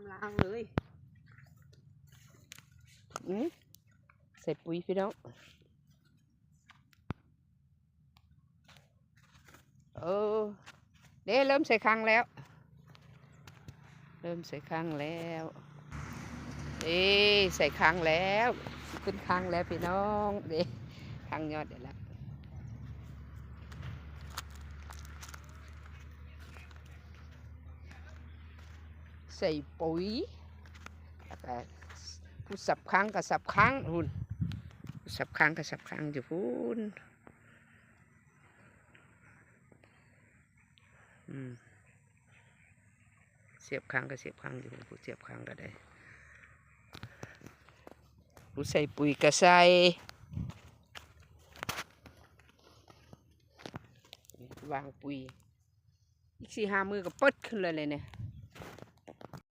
ำล้างเลยใส่ปุ๋ยพี่น้องเด้เริ่มใส่ครั้งแล้วเริ่มใส่ครั้งแล้วใส่ครั้งแล้วขึ้นครั้งแล้วพี่น้องเด้ครั้งยอดเดี๋ยวละใส่ปุ๋ยแล้วก็ผู้สับครั้งกับสับครั้งหุ่นสับครั้งกับสับครั้งอยู่พูนเสียบครั้งกับเสียบครั้งอยู่ผู้เสียบครั้งก็ได้ผู้ใส่ปุ๋ยก็ใส่วางปุ๋ยอีก4-5 มือก็ปดขึ้นเลยเนี่ย